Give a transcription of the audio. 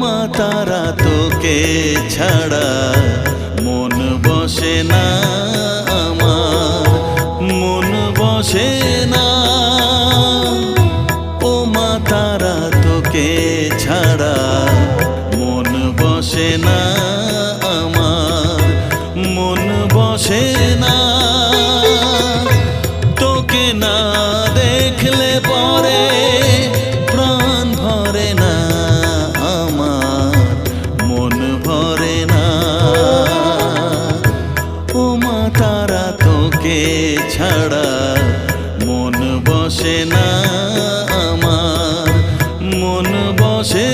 মা তারা তোকে ছাড়া মন বসে না আমার, মন বসে না। ও মা তারা তোকে ছাড়া মন বসে না আমার, মন বসে না। তোকে না দেখলে পরে প্রাণ ভরে না আমার, মন ভরে না। ও মা তারা তোকে ছাড়া মন বসে না আমার, মন বসে